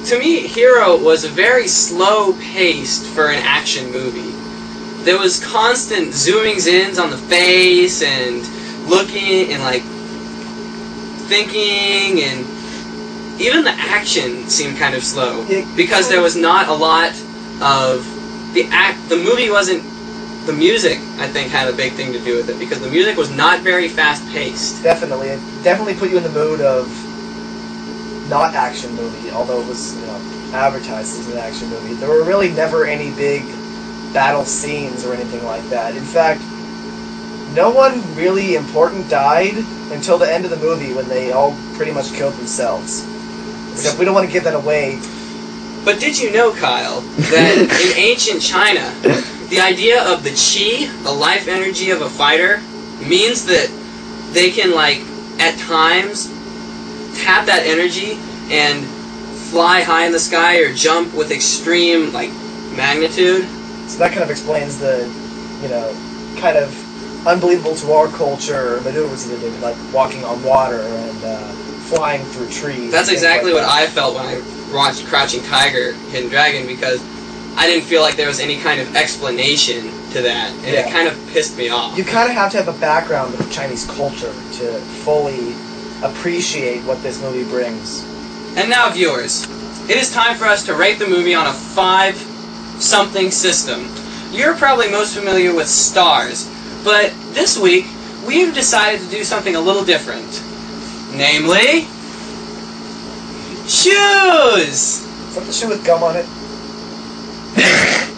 to me, Hero was very slow-paced for an action movie. There was constant zoomings-ins on the face and looking and like thinking, and even the action seemed kind of slow because there was not a lot of the movie wasn't. The music, I think, had a big thing to do with it because the music was not very fast-paced. Definitely, it definitely put you in the mood of not action movie, although it was advertised as an action movie. There were really never any big battle scenes or anything like that. In fact, no one really important died until the end of the movie when they all pretty much killed themselves. Except we don't want to give that away. But did you know, Kyle, that in ancient China, the idea of the chi, the life energy of a fighter, means that they can, like, at times, tap that energy and fly high in the sky or jump with extreme, like, magnitude? So that kind of explains the, kind of unbelievable to our culture maneuvers that they did, like walking on water and flying through trees. That's exactly what I felt when I watched Crouching Tiger, Hidden Dragon, because I didn't feel like there was any kind of explanation to that, and it kind of pissed me off. You kind of have to have a background of Chinese culture to fully appreciate what this movie brings. And now, viewers, it is time for us to rate the movie on a 5-something system. You're probably most familiar with stars, but this week, we've decided to do something a little different. Namely, shoes! Is that the shoe with gum on it?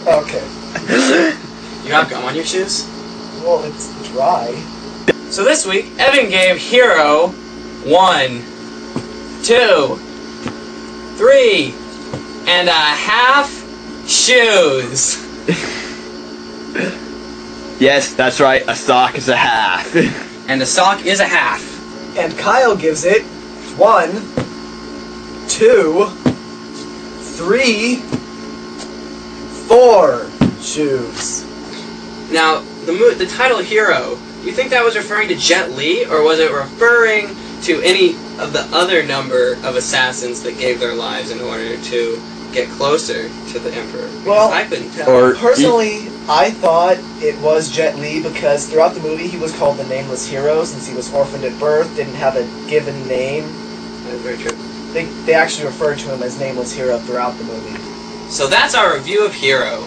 Okay. You have gum on your shoes? Well, it's dry. So this week, Evan gave Hero 1, 2, 3 and a half shoes. Yes, that's right, a sock is a half. And a sock is a half. And Kyle gives it 1, 2, 3, 4 shoes. Now, the title Hero, do you think that was referring to Jet Li, or was it referring to any of the other number of assassins that gave their lives in order to get closer to the Emperor? Because well, I couldn't tell. Personally, I thought it was Jet Li because throughout the movie he was called the Nameless Hero since he was orphaned at birth, didn't have a given name. That is very true. They actually referred to him as Nameless Hero throughout the movie. So that's our review of Hero.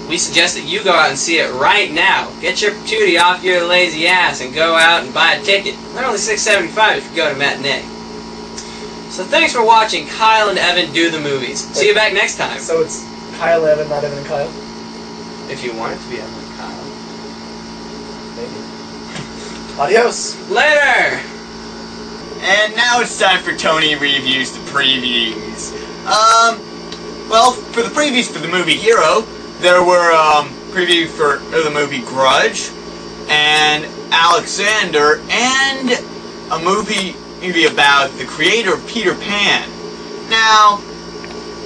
We suggest that you go out and see it right now. Get your patootie off your lazy ass and go out and buy a ticket. They're only $6.75 if you go to matinee. So thanks for watching Kyle and Evan do the movies. See you back next time. So it's Kyle, Evan, not Evan and Kyle? If you want it to be Evan and Kyle. Maybe. Adios. Later! And now it's time for Tony Reviews the previews. Well, for the previews for the movie Hero, there were previews for the movie Grudge, and Alexander, and a movie about the creator of Peter Pan. Now,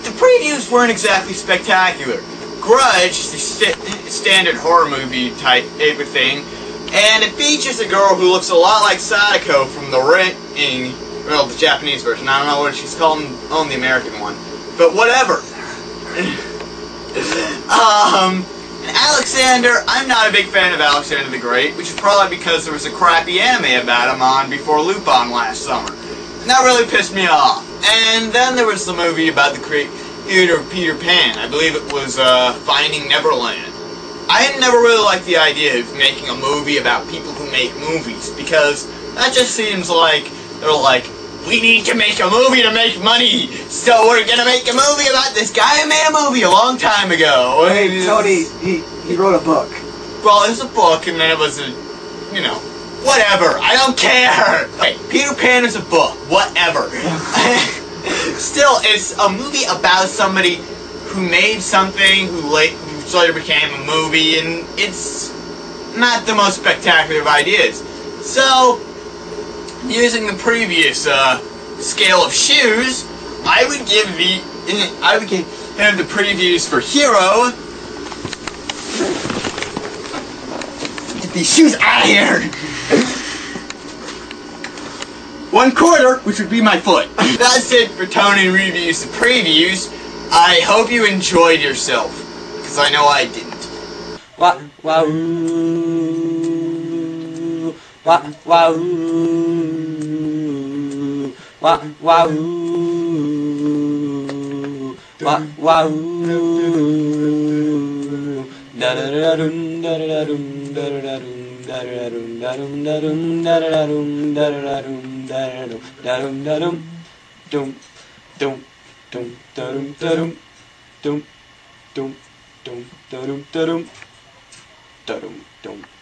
the previews weren't exactly spectacular. Grudge is the standard horror movie type of thing, and it features a girl who looks a lot like Sadako from The Ring, well, the Japanese version. I don't know what she's called on the American one, but whatever. Alexander, I'm not a big fan of Alexander the Great, which is probably because there was a crappy anime about him on before Lupin last summer. And that really pissed me off. And then there was the movie about the creator of Peter Pan. I believe it was Finding Neverland. I never really liked the idea of making a movie about people who make movies, because that just seems like they're like, we need to make a movie to make money, so we're gonna make a movie about this guy who made a movie a long time ago. Hey, Tony, he wrote a book. Well, it was a book, and then it was a, whatever. I don't care. Hey, Peter Pan is a book. Whatever. Still, it's a movie about somebody who made something, who later became a movie, and it's not the most spectacular of ideas. So, using the previous scale of shoes, I would give him the previews for Hero. Get these shoes out of here! 1/4, which would be my foot. That's it for Tony Reviews the Previews. I hope you enjoyed yourself, because I know I didn't. Wow, wow, wow, wow, wow, wow, wow, wow. Da da da dum da da dum da da dum da da dum da dum da dum da da dum da da dum da dum da dum dum dum dum da dum da dum dum dum dum da dum da dum da dum dum.